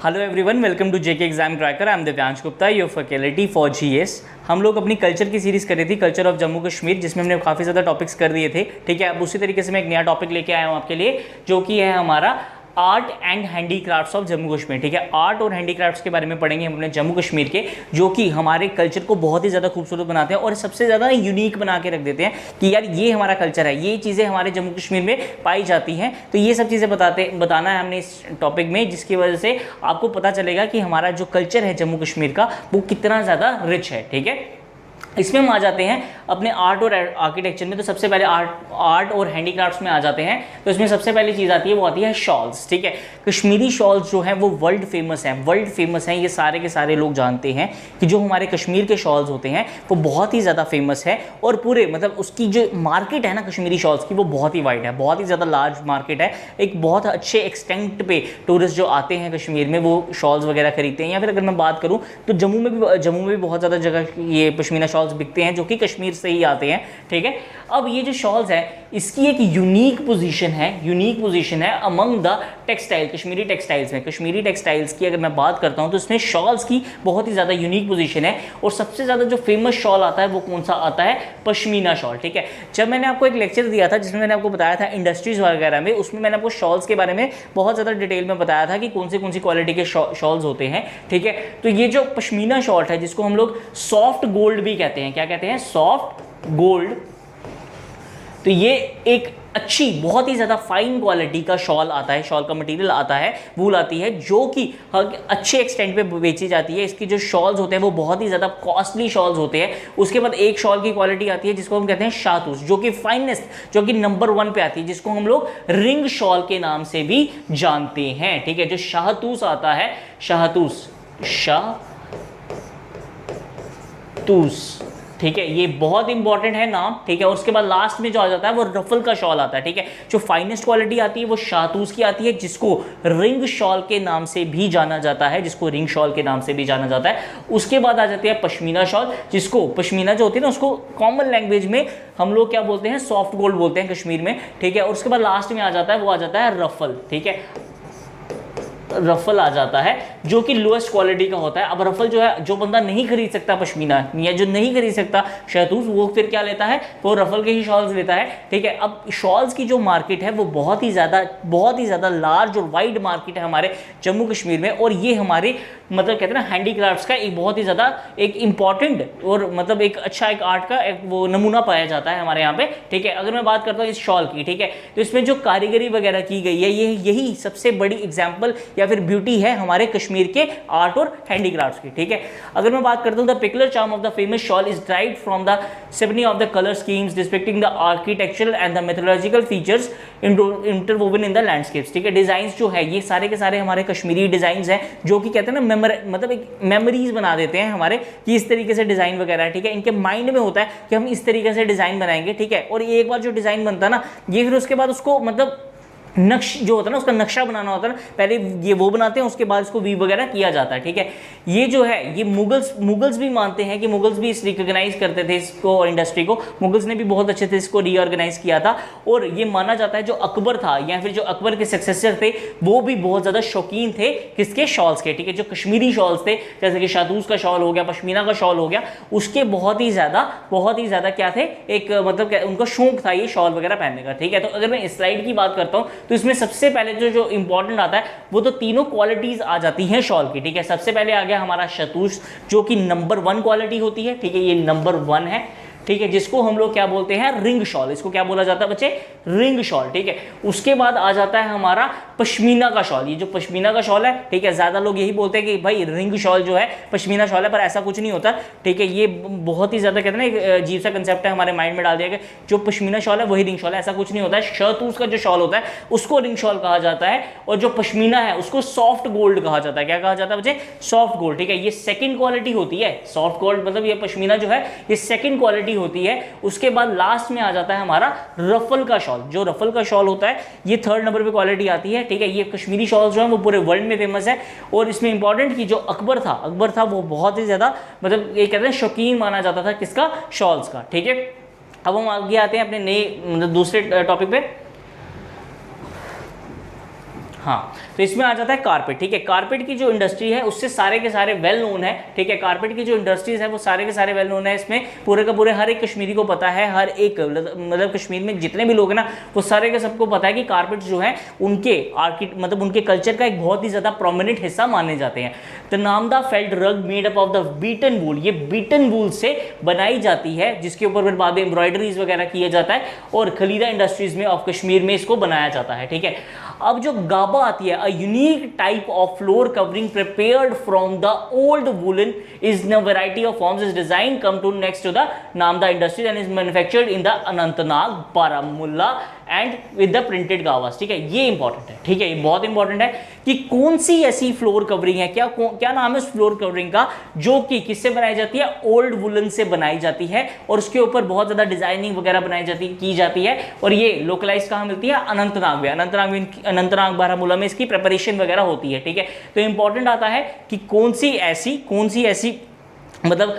Hello everyone, welcome to JK exam cracker. I am Divyansh Gupta, your faculty for GS. हम लोग अपनी culture की series कर रही थी, कल्चर ऑफ जम्मू कश्मीर, जिसमें हमने काफ़ी ज़्यादा टॉपिक्स कर दिए थे। ठीक है, अब उसी तरीके से मैं एक नया टॉपिक लेके आया हूँ आपके लिए, जो कि है हमारा art and handicrafts of Jammu Kashmir. ठीक है, आर्ट और हैंडीक्राफ्ट्स के बारे में पढ़ेंगे हम अपने जम्मू कश्मीर के, जो कि हमारे कल्चर को बहुत ही ज़्यादा खूबसूरत बनाते हैं और सबसे ज़्यादा यूनिक बना के रख देते हैं कि यार ये हमारा कल्चर है, ये चीज़ें हमारे जम्मू कश्मीर में पाई जाती हैं। तो ये सब चीज़ें बताना है हमने इस टॉपिक में, जिसकी वजह से आपको पता चलेगा कि हमारा जो कल्चर है जम्मू कश्मीर का वो कितना ज़्यादा रिच है। ठीक है, इसमें हम आ जाते हैं अपने आर्ट और आर्किटेक्चर में। तो सबसे पहले आर्ट और हैंडीक्राफ्ट्स में आ जाते हैं। तो इसमें सबसे पहली चीज़ आती है, वो आती है शॉल्स। ठीक है, कश्मीरी शॉल्स जो हैं वो वर्ल्ड फेमस हैं, ये सारे के सारे लोग जानते हैं कि जो हमारे कश्मीर के शॉल्स होते हैं वो बहुत ही ज़्यादा फेमस है। और पूरे मतलब उसकी जो मार्केट है ना कश्मीरी शॉल्स की, वो बहुत ही वाइड है, बहुत ही ज़्यादा लार्ज मार्केट है। एक बहुत अच्छे एक्सटेंट पे टूरिस्ट जो आते हैं कश्मीर में वो शॉल्स वगैरह खरीदते हैं। या फिर अगर मैं बात करूँ तो जम्मू में भी बहुत ज़्यादा जगह ये पश्मीना शॉल्स बिकते हैं, जो कि कश्मीर से ही आते हैं। ठीक है, अब ये जो शॉल्स है इसकी एक यूनिक पोजीशन है among the textile, Kashmiri textiles में। कश्मीरी टेक्सटाइल्स की अगर मैं बात करता हूं तो इसमें शॉल्स की बहुत ही ज़्यादा यूनिक पोजीशन है। और सबसे ज़्यादा जो फेमस शॉल आता है वो कौन सा आता है? पश्मीना शॉल। ठीक है, जब मैंने आपको एक लेक्चर दिया था जिसमें मैंने आपको बताया था इंडस्ट्रीज वगैरह में, उसमें मैंने आपको शॉल्स के बारे में बहुत ज़्यादा डिटेल में बताया था कि कौन सी क्वालिटी के शॉल्स होते हैं। ठीक है, तो ये जो पश्मीना शॉल है जिसको हम लोग सॉफ्ट गोल्ड भी कहते हैं, क्या कहते हैं? Soft gold. तो ये एक अच्छी बहुत ही ज़्यादा फाइन क्वालिटी का शॉल आता है, शॉल का मटेरियल आता है, वूल आती है, जो कि अच्छे एक्सटेंट पे बेची जाती है। इसकी जो शॉल्स होते हैं वो बहुत ही ज़्यादा कॉस्टली शॉल्स होते हैं। उसके बाद एक शॉल की क्वालिटी आती है जिसको हम कहते हैं शाहतूस, जो कि फाइनेस्ट, जो कि नंबर 1 पे आती है, जिसको हम लोग रिंग शॉल के नाम से भी जानते हैं। ठीक है, जो शाहतूस आता है, शाहतूस, ठीक है, ये बहुत इंपॉर्टेंट है नाम। ठीक है, और उसके बाद लास्ट में जो आ जाता है वो रफल का शॉल आता है। ठीक है, जो फाइनेस्ट क्वालिटी आती है वो शाहतूस की आती है, जिसको रिंग शॉल के नाम से भी जाना जाता है, उसके बाद आ जाती है पश्मीना शॉल, जिसको पश्मीना जो होती है ना उसको कॉमन लैंग्वेज में हम लोग क्या बोलते हैं? सॉफ्ट गोल्ड बोलते हैं कश्मीर में। ठीक है, और उसके बाद लास्ट में आ जाता है वो आ जाता है रफल। ठीक है, रफल आ जाता है जो कि लोएस्ट क्वालिटी का होता है। अब रफल जो है, जो बंदा नहीं खरीद सकता पश्मीना या जो नहीं खरीद सकता शहतूस, वो फिर क्या लेता है? वो रफल के ही शॉल्स लेता है। ठीक है, अब शॉल्स की जो मार्केट है वो बहुत ही ज़्यादा लार्ज और वाइड मार्केट है हमारे जम्मू कश्मीर में। और ये हमारे मतलब कहते हैं ना हैंडीक्राफ्ट्स का एक बहुत ही ज़्यादा एक इंपॉर्टेंट और मतलब एक अच्छा एक आर्ट का एक वो नमूना पाया जाता है हमारे यहाँ पे। ठीक है, अगर मैं बात करता हूँ इस शॉल की, ठीक है, तो इसमें जो कारीगरी वगैरह की गई है यही सबसे बड़ी एग्जाम्पल या फिर ब्यूटी है हमारे कश्मीर के आर्ट और हैंडीक्राफ्ट्स की। ठीक है, अगर मैं बात करता हूँ the peculiar charm of the famous shawl is derived from the symphony of the colour schemes depicting the architectural and the mythological features interwoven in the landscapes. ठीक है, डिजाइन जो है ये सारे के सारे हमारे कश्मीरी डिजाइन हैं, जो कि कहते हैं ना मतलब एक मेमोरीज बना देते हैं हमारे कि इस तरीके से डिजाइन वगैरह। ठीक है, इनके माइंड में होता है कि हम इस तरीके से डिजाइन बनाएंगे। ठीक है, और एक बार जो डिजाइन बनता है ना, ये फिर उसके बाद उसको मतलब नक्श जो होता है ना, उसका नक्शा बनाना होता है ना, पहले ये वो बनाते हैं, उसके बाद इसको वी वगैरह किया जाता है। ठीक है, ये जो है ये मुगल्स भी मानते हैं कि मुगल्स भी इस रिकॉग्नाइज करते थे इसको, इंडस्ट्री को। मुगल्स ने भी बहुत अच्छे से इसको रीऑर्गेनाइज किया था। और ये माना जाता है जो अकबर था या फिर जो अकबर के सक्सेसर थे वो भी बहुत ज़्यादा शौकीन थे किसके? शॉल्स के। ठीक है, जो कश्मीरी शॉल्स थे, जैसे कि शाहतूस का शॉल हो गया, पश्मीना का शॉल हो गया, उसके बहुत ही ज़्यादा क्या थे? एक मतलब उनका शौक था ये शॉल वगैरह पहनने का। ठीक है, तो अगर मैं इस स्लाइड की बात करता हूँ तो इसमें सबसे पहले जो इंपॉर्टेंट आता है वो तो तीनों क्वालिटीज आ जाती हैं शॉल की। ठीक है, सबसे पहले आ गया हमारा शाहतूस, जो कि नंबर 1 क्वालिटी होती है। ठीक है, ये नंबर 1 है। ठीक है, जिसको हम लोग क्या बोलते हैं? Ring shawl. इसको क्या बोला जाता है बच्चे? Ring shawl. ठीक है, उसके बाद आ जाता है हमारा पश्मीना का शॉल। ये जो पश्मीना का शॉल है, ठीक है, ज्यादा लोग यही बोलते हैं कि भाई रिंग शॉल जो है पश्मीना शॉल है, पर ऐसा कुछ नहीं होता। ठीक है, ये बहुत ही ज्यादा कहते हैं ना अजीब सा कंसेप्ट है, हमारे माइंड में डाल दिया गया जो पश्मीना शॉल है वही रिंग शॉल है, ऐसा कुछ नहीं होता है। शाहतूस का जो शॉल होता है उसको रिंग शॉल कहा जाता है, और जो पश्मीना है उसको सॉफ्ट गोल्ड कहा जाता है। क्या कहा जाता है बच्चे? Soft gold. ठीक है, ये सेकंड क्वालिटी होती है। सॉफ्ट गोल्ड मतलब ये पश्मीना जो है ये सेकंड क्वालिटी होती है। उसके बाद लास्ट में आ जाता है हमारा रफल का शॉल। जो रफल का शॉल होता है ये 3rd नंबर पे क्वालिटी आती है। ठीक है, ये कश्मीरी शॉल जो है वो पूरे वर्ल्ड में फेमस है। और इसमें इंपॉर्टेंट कि जो अकबर था वो बहुत ही ज्यादा मतलब ये कहते हैं शौकीन माना जाता था किसका? शॉल्स का। ठीक है, अब हम आगे आते हैं अपने नए मतलब दूसरे टॉपिक पे। हाँ, तो इसमें आ जाता है कारपेट, ठीक है। कारपेट की जो इंडस्ट्री है उससे सारे के सारे वेल नोन है, ठीक है। कारपेट की जो इंडस्ट्रीज है वो सारे के सारे वेल नोन है। इसमें पूरे का पूरे हर एक कश्मीरी को पता है, हर एक मतलब कश्मीर में जितने भी लोग हैं ना वो सारे के सबको पता है कि कारपेट जो है उनके मतलब उनके कल्चर का एक बहुत ही ज़्यादा प्रोमिनेंट हिस्सा माने जाते हैं। The namda felt rug made up of the beaten wool, ये बीटन वूल से बनाई जाती है, जिसके ऊपर फिर बाद में एम्ब्रॉयडरीज वगैरह किया जाता है और खलीदा इंडस्ट्रीज में ऑफ कश्मीर में इसको बनाया जाता है, ठीक है। अब जो गाबा आती है, a unique type of floor covering prepared from the old woollen is in a variety of forms, is design come to next to the namda industries and is manufactured in the Anantnag, Baramulla and with the printed gabbas, ठीक है। ये important है, ठीक है, ये बहुत important है कि कौन सी ऐसी फ्लोर कवरिंग है, क्या नाम है उस फ्लोर कवरिंग का, जो कि किससे बनाई जाती है, ओल्ड वुलन से बनाई जाती है और उसके ऊपर बहुत ज्यादा डिजाइनिंग वगैरह बनाई की जाती है। और ये लोकलाइज कहाँ मिलती है, अनंतनाग में, अनंतनाग बारामूला में इसकी प्रिपरेशन वगैरह होती है, ठीक है। तो इंपॉर्टेंट आता है कि कौन सी ऐसी मतलब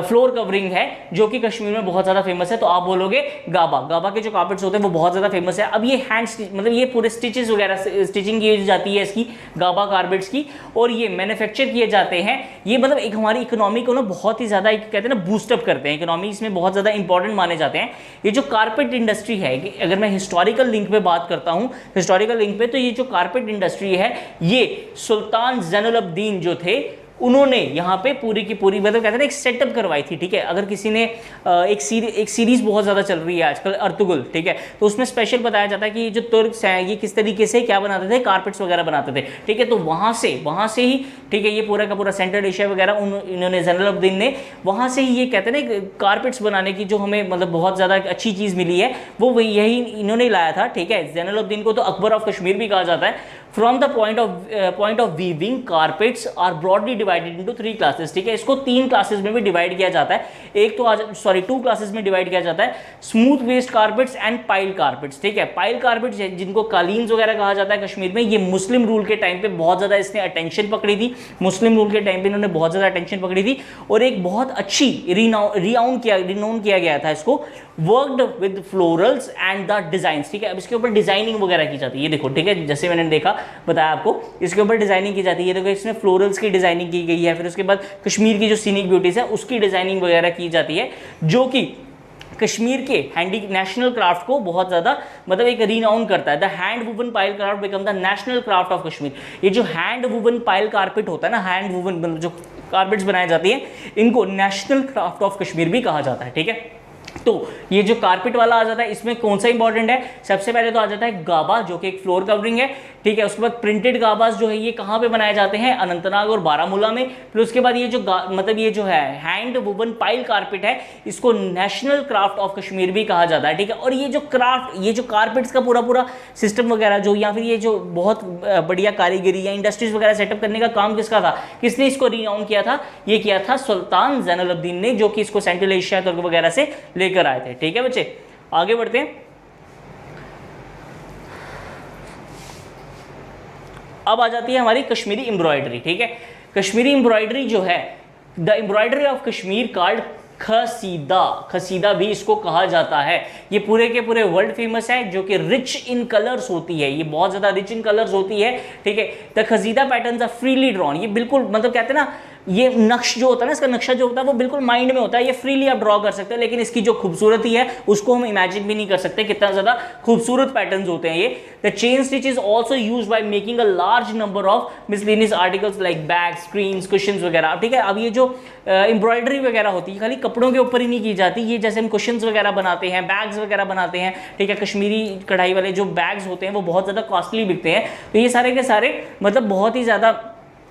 फ्लोर कवरिंग है जो कि कश्मीर में बहुत ज़्यादा फेमस है, तो आप बोलोगे गाबा के जो कार्पेट्स होते हैं वो बहुत ज़्यादा फेमस है। अब ये हैंड मतलब ये पूरे स्टिचेस वगैरह स्टिचिंग की जाती है इसकी गाबा कार्पेट्स की, और ये मैन्युफैक्चर किए जाते हैं। ये मतलब एक हमारी इकोनॉमी को ना बहुत ही ज़्यादा कहते हैं ना बूस्टअप करते हैं, इकोनॉमी इसमें बहुत ज़्यादा इंपॉर्टेंट माने जाते हैं। ये जो कारपेट इंडस्ट्री है, अगर मैं हिस्टोरिकल लिंक पे बात करता हूँ, हिस्टोरिकल लिंक पे, तो ये जो कारपेट इंडस्ट्री है ये सुल्तान जैनुल अब्दीन जो थे उन्होंने यहाँ पे पूरी की पूरी मतलब कहते हैं ना एक सेटअप करवाई थी, ठीक है। अगर किसी ने एक सीरीज बहुत ज़्यादा चल रही है आजकल अर्तुगरुल, ठीक है, तो उसमें स्पेशल बताया जाता है कि ये जो तुर्क्स हैं ये किस तरीके से क्या बनाते थे, कारपेट्स वगैरह बनाते थे, ठीक है। तो वहाँ से ही, ठीक है, ये पूरा का पूरा सेंट्रल एशिया वगैरह इन्होंने जैनुल अब्दीन ने वहाँ से ही ये कहते हैं ना कारपेट्स बनाने की जो हमें मतलब बहुत ज़्यादा अच्छी चीज़ मिली है वो यही इन्होंने लाया था, ठीक है। जैनुल अब्दीन को तो अकबर ऑफ कश्मीर भी कहा जाता है। From the point of weaving carpets are broadly divided into 3 classes, ठीक है। इसको 3 क्लासेस में भी डिवाइड किया जाता है। एक तो 2 क्लासेस में डिवाइड किया जाता है, smooth waste carpets and pile carpets, ठीक है। पाइल कार्पेट्स जिनको कालीन्स वगैरह कहा जाता है कश्मीर में, ये मुस्लिम रूल के टाइम पे बहुत ज़्यादा इसने अटेंशन पकड़ी थी, मुस्लिम रूल के टाइम पे इन्होंने बहुत ज़्यादा अटेंशन पकड़ी थी और एक बहुत अच्छी रिनाउन किया गया था इसको, worked with florals and the designs, ठीक है। अब इसके ऊपर डिजाइनिंग वगैरह की जाती है, ये देखो, ठीक है, जैसे मैंने देखा बताया आपको, इसके ऊपर डिजाइनिंग की जाती है। देखो इसमें फ्लोरल्स की डिजाइनिंग की गई है, फिर उसके बाद कश्मीर की जो सीनिक ब्यूटीज है उसकी डिजाइनिंग वगैरह की जाती है, जो कि कश्मीर के नेशनल क्राफ्ट को बहुत ज़्यादा मतलब एक रिनाउन करता है। The hand woven pile craft become the national craft of Kashmir. ये जो हैंड वुवन पाइल कारपेट होता है ना, हैंड वुवन जो कारपेट्स बनाए जाती हैं, इनको नेशनल क्राफ्ट ऑफ कश्मीर भी कहा जाता है, ठीक है। तो ये जो कारपेट वाला आ जाता है, इसमें कौन सा इंपॉर्टेंट है, सबसे पहले तो आ जाता है गाबा, जो कि एक फ्लोर कवरिंग है, ठीक है। उसके बाद प्रिंटेड गाबास जो है ये कहाँ पे बनाए जाते हैं, अनंतनाग और बारामूला में। फिर उसके बाद ये जो मतलब ये जो है हैंड वुवन पाइल कारपेट है, इसको नेशनल क्राफ्ट ऑफ कश्मीर भी कहा जाता है, ठीक है। और ये जो कारपेट्स का पूरा सिस्टम वगैरह जो, या फिर ये जो बहुत बढ़िया कारीगरी या इंडस्ट्रीज वगैरह सेटअप करने का काम किसका था, किसने इसको रिनाउन किया था, ये किया था सुल्तान जैनुल अब्दीन ने, जो कि इसको सेंट्रल एशिया तुर्क वगैरह से लेकर आए थे, ठीक है बच्चे। आगे बढ़ते हैं। अब आ जाती है हमारी कश्मीरी एम्ब्रॉयडरी, ठीक है। कश्मीरी एम्ब्रॉयडरी जो है, the embroidery of Kashmir called kasida भी इसको कहा जाता है। ये पूरे के पूरे वर्ल्ड फेमस है, जो कि रिच इन कलर्स होती है, ये बहुत ज्यादा रिच इन कलर्स होती है, ठीक है। The kasida patterns are freely drawn, ये बिल्कुल मतलब कहते हैं ना, ये नक्श जो होता है ना, इसका नक्शा जो होता है वो बिल्कुल माइंड में होता है, ये फ्रीली आप ड्रॉ कर सकते हैं, लेकिन इसकी जो खूबसूरती है उसको हम इमेजिन भी नहीं कर सकते कितना ज्यादा खूबसूरत पैटर्न्स होते हैं ये। The chain stitch is also use by making a large number of miscellaneous articles like bag, screens, cushions वगैरह, ठीक है। अब ये जो एम्ब्रॉयडरी वगैरह होती है खाली कपड़ों के ऊपर ही नहीं की जाती, ये जैसे हम कुशन्स वगैरह बनाते हैं, बैग्स वगैरह बनाते हैं, ठीक है। कश्मीरी कढ़ाई वाले जो बैग्स होते हैं वो बहुत ज़्यादा कॉस्टली बिकते हैं, तो ये सारे के सारे मतलब बहुत ही ज़्यादा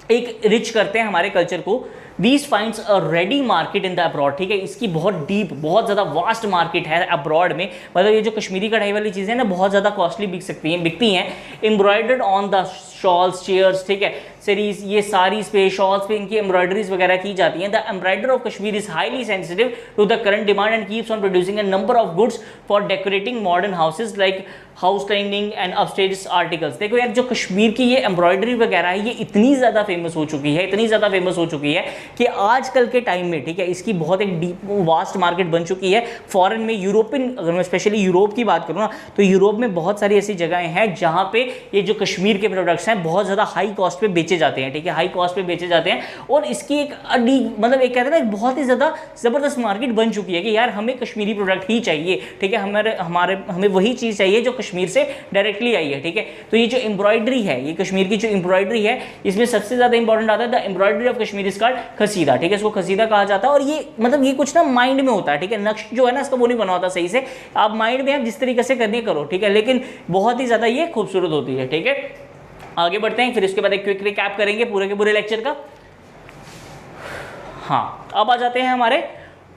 एक रिच करते हैं हमारे कल्चर को। These finds a ready market in the abroad, ठीक है। इसकी बहुत डीप, बहुत ज़्यादा वास्ट मार्केट है अब्रॉड में, मतलब ये जो कश्मीरी कढ़ाई वाली चीज़ें ना बहुत ज़्यादा कॉस्टली बिकती हैं। Embroidered on the shawls, chairs, ठीक है, सरीज, ये सारी पे, शॉल्स पे इनकी एम्ब्रॉयडरीज वगैरह की जाती हैं। The embroider of Kashmir is highly sensitive to the current demand and keeps on producing a number of goods for decorating modern houses like house climbing and upstage articles. देखो यार, जो कश्मीर की ये एम्ब्रॉयडरी वगैरह है, ये इतनी ज़्यादा फेमस हो चुकी है, इतनी ज़्यादा फेमस हो चुकी है कि आजकल के टाइम में, ठीक है, इसकी बहुत एक डीप वास्ट मार्केट बन चुकी है। फॉरेन में, यूरोपियन, अगर मैं स्पेशली यूरोप की बात करूँ ना, तो यूरोप में बहुत सारी ऐसी जगहें हैं जहाँ पे ये जो कश्मीर के प्रोडक्ट्स हैं बहुत ज़्यादा हाई कॉस्ट पे बेचे जाते हैं, ठीक है, हाई कॉस्ट पे बेचे जाते हैं। और इसकी एक मतलब एक कहते हैं ना, बहुत ही ज़्यादा ज़बरदस्त मार्केट बन चुकी है कि यार हमें कश्मीरी प्रोडक्ट ही चाहिए, ठीक है, हमें वही चीज़ चाहिए जो कश्मीर से डायरेक्टली आई है, ठीक है। तो ये जो एम्ब्रॉयडरी है, ये कश्मीर की जो एम्ब्रॉयडरी है, इसमें सबसे ज़्यादा इंपॉर्टेंट आता है the embroidery of Kashmir is called kasida, ठीक है, इसको खसीदा कहा जाता है। और ये मतलब ये कुछ ना माइंड में होता है, ठीक है, नक्श जो है ना इसका वो नहीं बना होता सही से, आप माइंड में आप जिस तरीके से करनी करो, ठीक है, लेकिन बहुत ही ज़्यादा ये खूबसूरत होती है, ठीक है। आगे बढ़ते हैं, फिर इसके बाद एक क्विक रिकैप करेंगे पूरे के पूरे लेक्चर का। हाँ, अब आ जाते हैं हमारे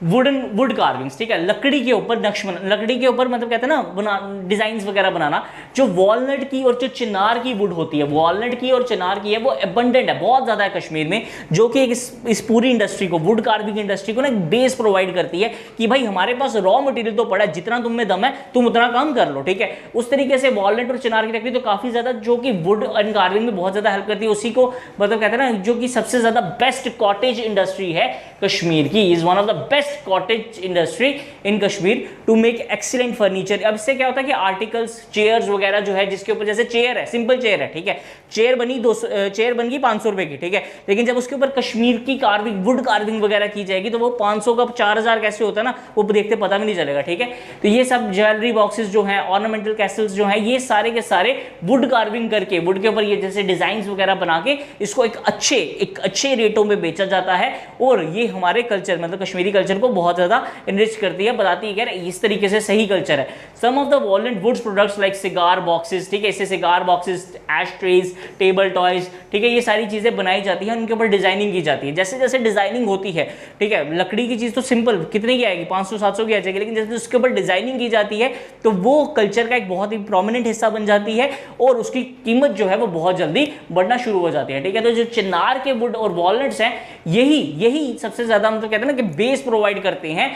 वुड कार्विंग्स, ठीक है, लकड़ी के ऊपर नक्श, लकड़ी के ऊपर मतलब कहते हैं ना डिजाइन्स वगैरह बनाना। जो वॉलनट की और जो चिनार की वुड होती है, वॉलनट की और चिनार की है, वो एबंडेंट है, बहुत ज़्यादा है कश्मीर में, जो कि इस पूरी इंडस्ट्री को, वुड कार्विंग इंडस्ट्री को ना एक बेस प्रोवाइड करती है कि भाई हमारे पास रॉ मटेरियल तो पड़ा है, जितना तुम में दम है तुम उतना काम कर लो, ठीक है। उस तरीके से वॉलनट और चिनार की लकड़ी तो काफ़ी ज़्यादा, जो कि वुड एंड कार्विंग में बहुत ज़्यादा हेल्प करती है, उसी को मतलब कहते हैं ना, जो कि सबसे ज़्यादा बेस्ट कॉटेज इंडस्ट्री है कश्मीर की, is one of the best cottage industry in Kashmir to make excellent furniture. अब इससे क्या होता है कि आर्टिकल्स, चेयर्स वगैरह जो है, जिसके ऊपर जैसे चेयर है, सिंपल चेयर है, ठीक है, चेयर बनी 200, चेयर बन गई 500 रुपए की, ठीक है, लेकिन जब उसके ऊपर कश्मीर की कार्विंग, वुड कार्विंग वगैरह की जाएगी तो वो 500 का 4000 कैसे होता है ना, वो देखते पता भी नहीं चलेगा, ठीक है। तो ये सब ज्वेलरी बॉक्सेस जो हैं, ऑर्नामेंटल कैसल्स जो हैं, ये सारे के सारे वुड कार्विंग करके, वुड के ऊपर ये जैसे डिजाइन वगैरह बना के इसको एक अच्छे रेटों में बेचा जाता है। और ये हमारे कल्चर, मतलब कश्मीरी कल्चर को बहुत ज़्यादा इनरिच करती है, बताती है कि यार इस तरीके से सही कल्चर है। Some of the walnut woods products like cigar boxes, ठीक है, इससे cigar boxes, ashtrays, table toys, ठीक है, ये सारी चीज़ें बनाई जाती हैं, उनके ऊपर डिजाइनिंग की जाती है। जैसे जैसे डिजाइनिंग होती है, ठीक है, लकड़ी की चीज़ तो सिंपल कितने की आएगी, 500-700 की आ जाएगी, लेकिन जैसे उसके ऊपर डिजाइनिंग की जाती है तो वो कल्चर का एक बहुत ही प्रोमिनेंट हिस्सा बन जाती है और उसकी कीमत जो है वो बहुत जल्दी बढ़ना शुरू हो जाती है, ठीक है। तो जो चिनार के वुड और वॉलनट्स हैं, यही सबसे ज़्यादा मतलब कहते हैं ना कि बेस प्रोवाइड करते हैं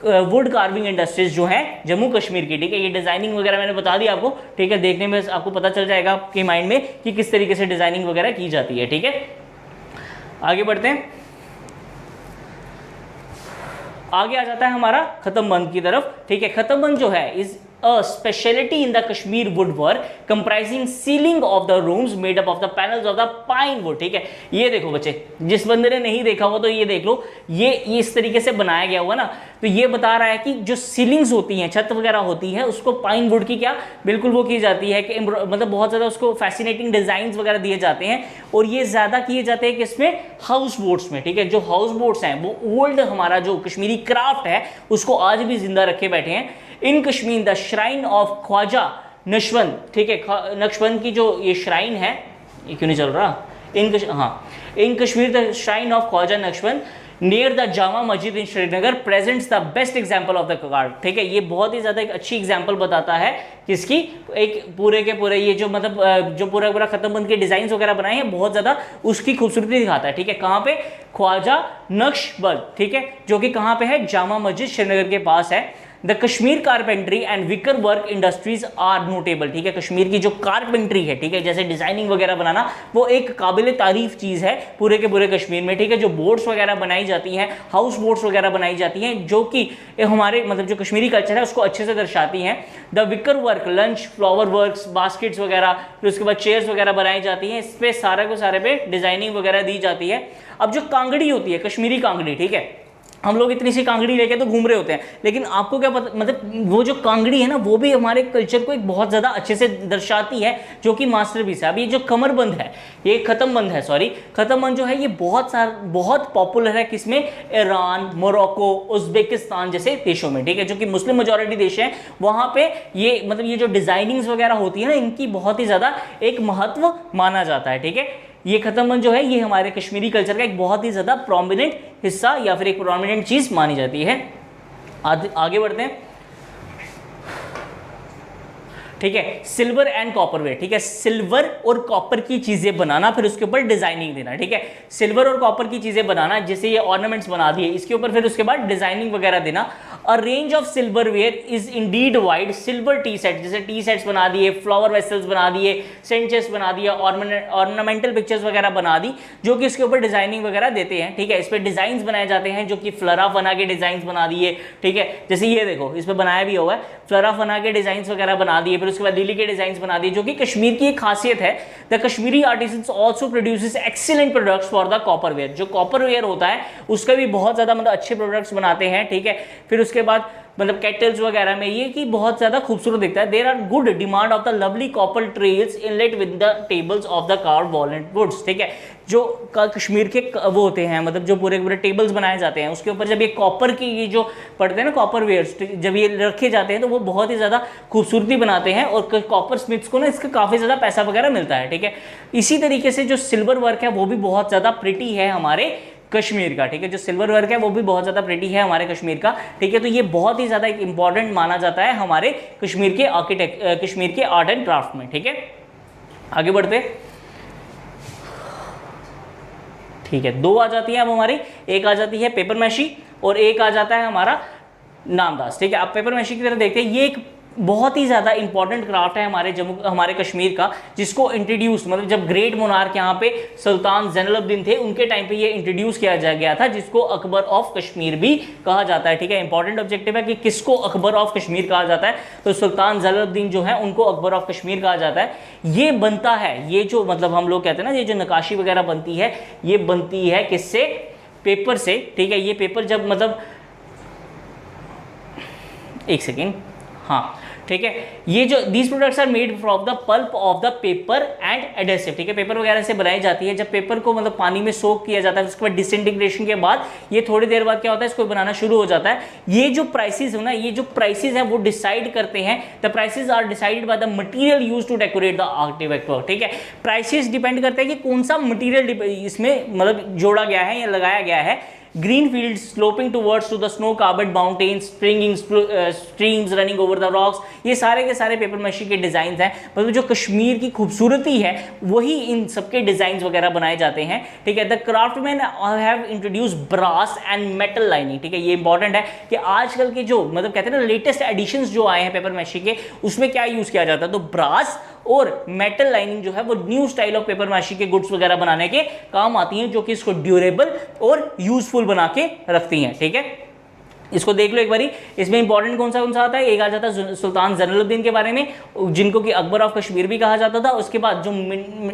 वुड कार्विंग इंडस्ट्रीज जो है जम्मू कश्मीर की, ठीक है। ये डिजाइनिंग वगैरह मैंने बता दिया आपको, ठीक है, देखने में आपको पता चल जाएगा आपके माइंड में कि किस तरीके से डिजाइनिंग वगैरह की जाती है, ठीक है। आगे बढ़ते हैं, आगे आ जाता है हमारा खत्म बंद की तरफ, ठीक है। खत्म बंद जो है is a specialty in the Kashmir woodwork comprising ceiling of the rooms made up of the panels of the pine wood, ठीक है। ये देखो बच्चे, जिस बंदे ने नहीं देखा हो तो ये देख लो, ये इस तरीके से बनाया गया हुआ ना, तो ये बता रहा है कि जो सीलिंग्स होती हैं, छत वगैरह होती है, उसको पाइन वुड की क्या बिल्कुल वो की जाती है कि मतलब बहुत ज़्यादा उसको फैसिनेटिंग डिजाइंस वगैरह दिए जाते हैं। और ये ज़्यादा किए जाते हैं किसमें, हाउस बोट्स में, ठीक है। जो हाउस बोट्स हैं वो ओल्ड हमारा जो कश्मीरी क्राफ्ट है उसको आज भी जिंदा रखे बैठे हैं। In Kashmir the shrine of Khwaja Naqshband, ठीक है, नक्शबंद की जो ये श्राइन है, ये क्यों नहीं चल रहा, in Kashmir the shrine of Khwaja Naqshband near the Jama Masjid in Srinagar presents the best example of the card, ठीक है। ये बहुत ही ज़्यादा एक अच्छी एग्जाम्पल बताता है किसकी, एक पूरे के पूरे ये जो मतलब जो पूरा खत्म के डिजाइन वगैरह बनाए हैं, बहुत ज़्यादा उसकी खूबसूरती दिखाता है, ठीक है। कहाँ पे, ख्वाजा नक्शबंद, ठीक है, जो कि कहाँ पे है, जामा मस्जिद श्रीनगर के पास है। The Kashmir carpentry and wicker work industries are notable, ठीक है। कश्मीर की जो कारपेंट्री है, ठीक है, जैसे डिजाइनिंग वगैरह बनाना, वो एक काबिल तारीफ चीज़ है पूरे के पूरे कश्मीर में, ठीक है। जो बोट्स वगैरह बनाई जाती हैं, हाउस बोट्स वगैरह बनाई जाती हैं, जो कि हमारे मतलब जो कश्मीरी कल्चर है उसको अच्छे से दर्शाती हैं। The wicker work, lunch, flower works, baskets वगैरह, फिर उसके बाद चेयर्स वगैरह बनाई जाती हैं, इस पर सारे को सारे पे डिजाइनिंग वगैरह दी जाती है। अब जो कांगड़ी होती है, कश्मीरी कांगड़ी, ठीक है, हम लोग इतनी सी कांगड़ी लेके तो घूम रहे होते हैं, लेकिन आपको क्या पता, मतलब वो जो कांगड़ी है ना, वो भी हमारे कल्चर को एक बहुत ज़्यादा अच्छे से दर्शाती है, जो कि मास्टरपीस है। अब ये जो कमरबंद है, ये खत्म बंद है, सॉरी, खत्म बंद जो है ये बहुत पॉपुलर है किसमें, ईरान, मोरक्को, उज्बेकिस्तान जैसे देशों में, ठीक है, जो कि मुस्लिम मेजॉरिटी देश हैं, वहाँ पे ये मतलब ये जो डिजाइनिंग्स वगैरह होती है ना, इनकी बहुत ही ज़्यादा एक महत्व माना जाता है, ठीक है। ये खत्म बंद जो है ये हमारे कश्मीरी कल्चर का एक बहुत ही ज़्यादा प्रोमिनेंट हिस्सा या फिर एक प्रोमिनेंट चीज़ मानी जाती है। आगे बढ़ते हैं, ठीक है, सिल्वर एंड कॉपर वेयर, ठीक है, सिल्वर और कॉपर की चीजें बनाना, फिर उसके ऊपर डिजाइनिंग देना, ठीक है, सिल्वर और कॉपर की चीजें बनाना, जैसे ये ऑर्नामेंट्स बना दिए, इसके ऊपर फिर उसके बाद डिजाइनिंग वगैरह देना। A range of silver ware is indeed wide, silver tea set, जैसे टी सेट्स बना दिए, फ्लावर वेसल्स बना दिए, सेंट चेस्ट बना दिया, ऑर्नामेंटल पिक्चर्स वगैरह बना दी, जो कि इसके ऊपर डिजाइनिंग वगैरह देते हैं, ठीक है, इस पर डिजाइन बनाए जाते हैं, जो कि फ्लरा फना के डिजाइन बना दिए, ठीक है, जैसे ये देखो इस पर बनाया भी हुआ है, फ्लरा फना के डिजाइन वगैरह बना दिए, फिर उसके बाद लिली के डिजाइन बना दिए, जो कि कश्मीर की एक खासियत है। The Kashmiri artisans also produces excellent products for the copper ware, जो कॉपर वेयर होता है उसका भी बहुत ज्यादा मतलब अच्छे प्रोडक्ट्स बनाते हैं, ठीक है, फिर उसके बाद मतलब केटल्स वगैरह में ये कि बहुत ज्यादा खूबसूरत दिखता है। There are good demand of the lovely copper trails inlet with the tables of the carved walnut woods, ठीक है, जो कश्मीर के वो होते हैं, मतलब जो पूरे पूरे टेबल्स बनाए जाते हैं, उसके ऊपर जब ये कॉपर की ये जो पड़ते हैं ना कॉपर वेयर्स, जब ये रखे जाते हैं तो वो बहुत ही ज़्यादा खूबसूरती बनाते हैं, और कॉपर स्मिथ्स को ना इसका काफ़ी ज़्यादा पैसा वगैरह मिलता है, ठीक है। इसी तरीके से जो सिल्वर वर्क है वो भी बहुत ज़्यादा प्रिटी है हमारे कश्मीर का, ठीक है, जो सिल्वर वर्क है वो भी बहुत ज़्यादा प्रिटी है हमारे कश्मीर का, ठीक है, तो ये बहुत ही ज़्यादा एक इंपॉर्टेंट माना जाता है हमारे कश्मीर के कश्मीर के आर्ट एंड क्राफ्ट में, ठीक है। आगे बढ़ते, ठीक है, दो आ जाती है अब हमारी, एक आ जाती है पेपर मैशी और एक आ जाता है हमारा नामदास, ठीक है। अब पेपर मैशी की तरफ देखते हैं, ये एक बहुत ही ज़्यादा इंपॉर्टेंट क्राफ्ट है हमारे कश्मीर का, जिसको इंट्रोड्यूस मतलब जब ग्रेट मोनार्क यहाँ पे सुल्तान ज़ैनुलब्दीन थे उनके टाइम पे ये इंट्रोड्यूस किया गया था, जिसको अकबर ऑफ कश्मीर भी कहा जाता है, ठीक है। इंपॉर्टेंट ऑब्जेक्टिव है कि किसको अकबर ऑफ कश्मीर कहा जाता है, तो सुल्तान ज़ैनुलब्दीन जो है उनको अकबर ऑफ कश्मीर कहा जाता है। ये बनता है, ये जो मतलब हम लोग कहते हैं ना, ये जो नक्काशी वगैरह बनती है, ये बनती है किससे, पेपर से, ठीक है। ये पेपर जब मतलब एक सेकेंड, हाँ, ठीक है, ये जो these products are made from the pulp of the paper and adhesive, ठीक है, पेपर वगैरह से बनाई जाती है। जब पेपर को मतलब पानी में सोक किया जाता है, उसके बाद डिसइंटीग्रेशन के बाद ये थोड़ी देर बाद क्या होता है, इसको बनाना शुरू हो जाता है। ये जो प्राइसेस है ना, ये जो प्राइसेस है वो डिसाइड करते हैं, the prices are decided by the material used to decorate the artifact work, ठीक है। प्राइसेस डिपेंड करते हैं कि कौन सा मटेरियल इसमें मतलब जोड़ा गया है या लगाया गया है। Green fields sloping towards to the snow-covered mountains, springing streams running over the rocks, ये सारे के सारे पेपर मैशी के डिजाइन हैं। मतलब जो कश्मीर की खूबसूरती है वही इन सबके डिजाइन वगैरह बनाए जाते हैं, ठीक है। The craftman have introduce brass and metal lining, ठीक है, ये इंपॉर्टेंट है कि आजकल के जो मतलब कहते हैं ना लेटेस्ट एडिशंस जो आए हैं पेपर मैशी के, उसमें क्या यूज किया जाता है, तो ब्रास और मेटल लाइनिंग जो है वो new style of paper meshy के गुड्स वगैरह बनाने के काम आती हैं, जो कि इसको ड्यूरेबल और यूजफुल बना के रखती हैं, ठीक है। इसको देख लो एक बारी, इसमें इंपॉर्टेंट कौन सा आता है, एक आ जाता है सुल्तान ज़ैनुलब्दीन के बारे में, जिनको कि अकबर ऑफ कश्मीर भी कहा जाता था। उसके बाद जो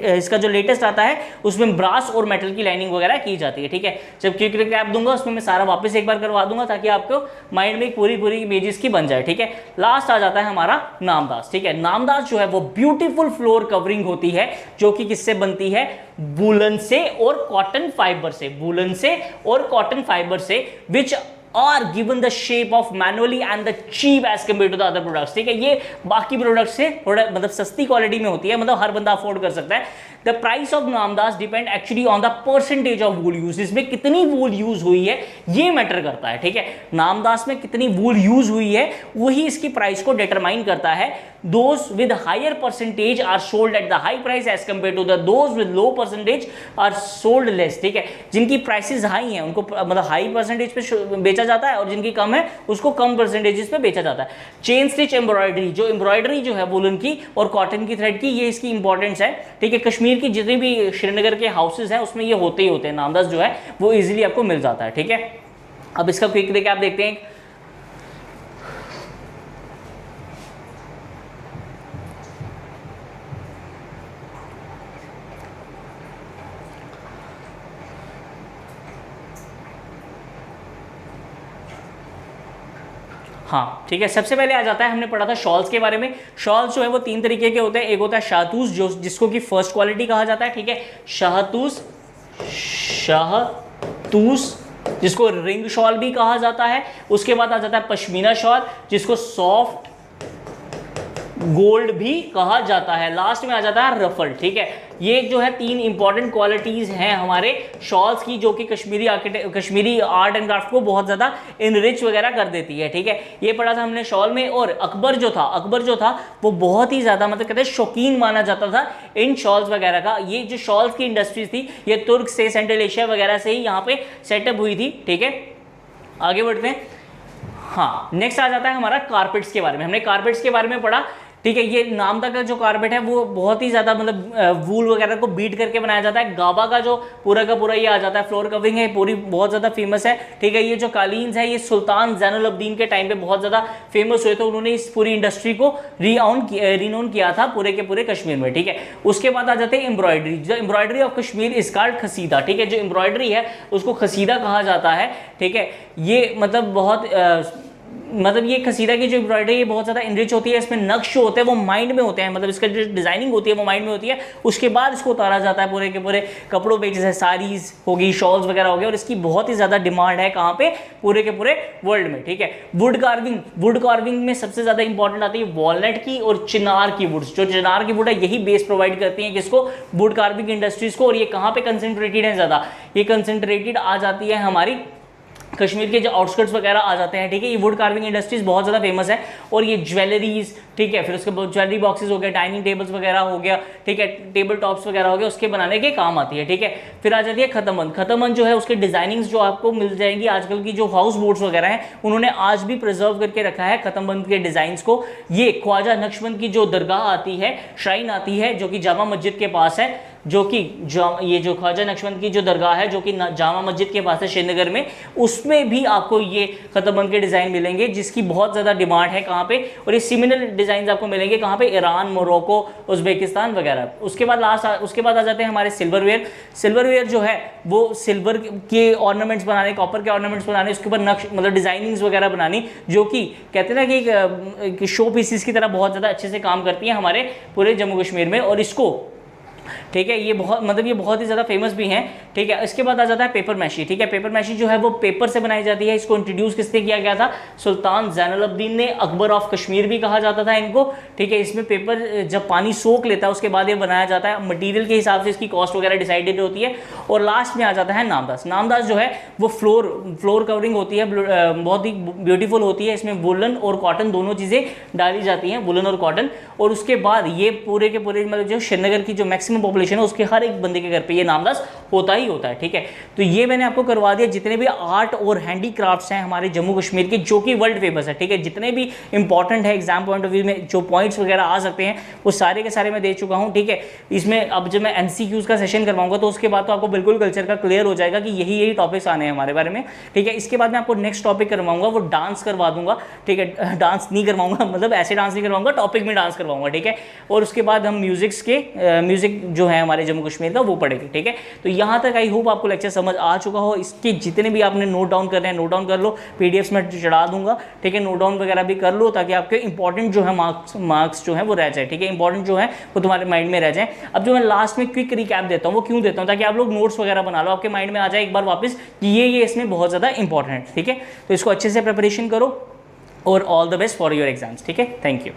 इसका जो लेटेस्ट आता है उसमें ब्रास और मेटल की लाइनिंग वगैरह की जाती है, ठीक है। जब क्विक रिकैप दूंगा उसमें मैं सारा वापस एक बार करवा दूंगा, ताकि आपको माइंड में पूरी इमेजेस की बन जाए, ठीक है। लास्ट आ जाता है हमारा नामदास, ठीक है। नामदास जो है वो ब्यूटीफुल फ्लोर कवरिंग होती है, जो कि किससे बनती है, वूलन से और कॉटन फाइबर से, वूलन से और कॉटन फाइबर से, विच are given the shape of manually and the cheap as compared to the other products, ठीक है। ये बाकी प्रोडक्ट से थोड़ा मतलब सस्ती क्वालिटी में होती है, मतलब हर बंदा अफोर्ड कर सकता है। The price of Namdas depend actually on the percentage of wool use, इसमें कितनी वूल यूज हुई है ये मैटर करता है, ठीक है। नामदास में कितनी वूल यूज हुई है वही इसकी प्राइस को डिटरमाइन करता है। Those with higher percentage are sold at the high price as compare to the those with low percentage are sold less, ठीक है। जिनकी प्राइसेस हाई हैं उनको मतलब हाई परसेंटेज पे बेचा जाता है, और जिनकी कम है उसको कम परसेंटेजेस पे बेचा जाता है। चेन स्टिच एम्ब्रॉयडरी, जो एम्ब्रॉयडरी जो है वुलन की और कॉटन की थ्रेड की, ये इसकी इंपॉर्टेंस है, ठीक है। कश्मीर की जितनी भी श्रीनगर के हाउसेज हैं उसमें ये होते ही होते हैं, नामदास जो है वो इजीली आपको मिल जाता है, ठीक है। अब इसका क्विक रिकैप देखते हैं। हाँ, ठीक है, सबसे पहले आ जाता है, हमने पढ़ा था शॉल्स के बारे में। शॉल्स जो है वो तीन तरीके के होते हैं, एक होता है शाहतूस, जो जिसको कि फर्स्ट क्वालिटी कहा जाता है, ठीक है। शाहतूस जिसको रिंग शॉल भी कहा जाता है। उसके बाद आ जाता है पश्मीना शॉल, जिसको सॉफ्ट गोल्ड भी कहा जाता है। लास्ट में आ जाता है रफल, ठीक है। ये जो है 3 इंपॉर्टेंट क्वालिटीज़ हैं हमारे शॉल्स की, जो कि कश्मीरी आर्ट एंड क्राफ्ट को बहुत ज़्यादा इनरिच वगैरह कर देती है। ठीक है, ये पढ़ा था हमने शॉल में। और अकबर जो था वो बहुत ही ज़्यादा मतलब कहते हैं शौकीन माना जाता था इन शॉल्स वगैरह का। ये जो शॉल्स की इंडस्ट्रीज थी ये तुर्क से, सेंट्रल एशिया वगैरह से ही यहाँ पे सेटअप हुई थी। ठीक है, आगे बढ़ते हैं। हाँ, नेक्स्ट आ जाता है हमारा कारपेट्स के बारे में। हमने कारपेट्स के बारे में पढ़ा। ठीक है, ये नामदा का जो कारपेट है वो बहुत ही ज़्यादा मतलब वूल वगैरह को बीट करके बनाया जाता है। गाबा का जो पूरा का पूरा ये आ जाता है, फ्लोर कवरिंग है पूरी, बहुत ज़्यादा फेमस है। ठीक है, ये जो कालीन्स है ये सुल्तान जैनुल अब्दीन के टाइम पे बहुत ज़्यादा फेमस हुए थे। उन्होंने इस पूरी इंडस्ट्री को रिनाउन किया था पूरे के पूरे कश्मीर में। ठीक है, उसके बाद आ जाते हैं एम्ब्रॉयडरी। जो embroidery of Kashmir is called kasida. ठीक है, जो एम्ब्रॉयडरी है उसको खसीदा कहा जाता है। ठीक है, ये मतलब बहुत मतलब ये कसीदा की जो एम्ब्रॉयडरी है बहुत ज़्यादा इनरिच होती है। इसमें नक्श जो होते हैं वो माइंड में होते हैं, मतलब इसका जो डिज़ाइनिंग होती है वो माइंड में होती है। उसके बाद इसको उतारा जाता है पूरे के पूरे कपड़ों पे, जैसे साड़ीज़ होगी, शॉल्स वगैरह हो गए। और इसकी बहुत ही ज़्यादा डिमांड है कहाँ पे, पूरे के पूरे वर्ल्ड में। ठीक है, वुड कार्विंग में सबसे ज़्यादा इंपॉर्टेंट आती है वॉलनट की और चिनार की वुड्स। जो चिनार की वुड है यही बेस प्रोवाइड करती है किसको, वुड कार्विंग इंडस्ट्रीज़ को। और ये कहाँ पे कंसनट्रेटेड है ज़्यादा, ये कंसनट्रेटेड आ जाती है हमारी कश्मीर के जो आउटस्कर्ट्स वगैरह आ जाते हैं। ठीक है, ये वुड कार्विंग इंडस्ट्रीज बहुत ज़्यादा फेमस है। और ये ज्वेलरीज, ठीक है, फिर उसके बाद ज्वेलरी बॉक्सेस हो गया, डाइनिंग टेबल्स वगैरह हो गया, ठीक है, टेबल टॉप्स वगैरह हो गया, उसके बनाने के काम आती है। ठीक है, फिर आ जाती है खतमबंद जो है उसके डिजाइनिंग्स जो आपको मिल जाएंगी। आजकल की जो हाउस बोट्स वगैरह हैं उन्होंने आज भी प्रिजर्व करके रखा है खतमबंद के डिजाइंस को। ये ख्वाजा नक्शबंद की जो दरगाह आती है, श्राइन आती है, जो कि जामा मस्जिद के पास है, जो कि ये जो ख्वाजा नक्शबंद की जो दरगाह है जो कि जामा मस्जिद के पास है श्रीनगर में, उसमें भी आपको ये खतमबंद के डिज़ाइन मिलेंगे जिसकी बहुत ज़्यादा डिमांड है कहाँ पे। और ये सिमिलर डिज़ाइन आपको मिलेंगे कहाँ पे, ईरान, मोरक्को, उज़्बेकिस्तान वगैरह। उसके बाद उसके बाद आ जाते हैं हमारे सिल्वरवेयर जो है वो सिल्वर के ऑर्नामेंट्स बनाने, कॉपर के ऑर्नामेंट्स बनाने, उसके ऊपर नक्श मतलब डिज़ाइनिंग्स वगैरह बनानी, जो कि कहते हैं ना कि शो पीसेस की तरह बहुत ज़्यादा अच्छे से काम करती हैं हमारे पूरे जम्मू कश्मीर में। और इसको ठीक है, ये बहुत ही ज़्यादा फेमस भी हैं। ठीक है, इसके बाद आ जाता है पेपर मैशी। ठीक है, पेपर मैशी जो है वो पेपर से बनाई जाती है। इसको इंट्रोड्यूस किसने किया गया था, सुल्तान जैनुल अब्दीन ने। अकबर ऑफ कश्मीर भी कहा जाता था इनको। ठीक है, इसमें पेपर जब पानी सोख लेता है उसके बाद ये बनाया जाता है। मटीरियल के हिसाब से इसकी कॉस्ट वगैरह डिसाइडेड होती है। और लास्ट में आ जाता है नामदास जो है वो फ्लोर कवरिंग होती है, बहुत ही ब्यूटीफुल होती है। इसमें वुलन और कॉटन दोनों चीज़ें डाली जाती हैं, वुलन और कॉटन। और उसके बाद ये पूरे के पूरे मतलब जो श्रीनगर की जो मैक्सिमम पॉपुलेशन है उसके हर एक बंदे के घर पे ये नामदास होता ही होता है। ठीक है, तो ये मैंने आपको करवा दिया जितने भी आर्ट और हैंडीक्राफ्ट्स हैं हमारे जम्मू कश्मीर के, जो कि वर्ल्ड फेमस है। ठीक है, जितने भी इंपॉर्टेंट है एग्जाम पॉइंट ऑफ व्यू में जो पॉइंट्स वगैरह आ सकते हैं वो सारे के सारे मैं दे चुका हूँ। ठीक है, इसमें अब जब मैं MCQs का सेशन करवाऊंगा तो उसके बाद तो आपको बिल्कुल कल्चर का क्लियर हो जाएगा कि यही टॉपिक्स आने हैं हमारे बारे में। ठीक है, इसके बाद मैं आपको नेक्स्ट टॉपिक करवाऊंगा, वो डांस करवा दूंगा। ठीक है, डांस नहीं करवाऊंगा, मतलब ऐसे डांस नहीं करवाऊंगा, टॉपिक में डांस करवाऊंगा। ठीक है, और उसके बाद हम म्यूजिक जो है हमारे जम्मू कश्मीर का वो पढ़ेंगे। ठीक है, तो यहाँ तक आई होप आपको लेक्चर समझ आ चुका हो। इसके जितने भी आपने नोट डाउन करने हैं नोट डाउन कर लो, PDFs में चढ़ा दूंगा। ठीक है, नोट डाउन वगैरह भी कर लो ताकि आपके इंपॉर्टेंट जो है मार्क्स जो है वो रह जाए। ठीक है, इंपॉर्टेंट जो है वो तुम्हारे माइंड में रह जाए। अब जो मैं लास्ट में क्विक रिकैप देता हूँ वो क्यों देता हूँ, ताकि आप लोग नोट्स वगैरह बना लो, आपके माइंड में आ जाए एक बार वापस कि ये इसमें बहुत ज़्यादा इंपॉर्टेंट है। ठीक है, तो इसको अच्छे से प्रिपरेशन करो और all the best for your exams. ठीक है, थैंक यू।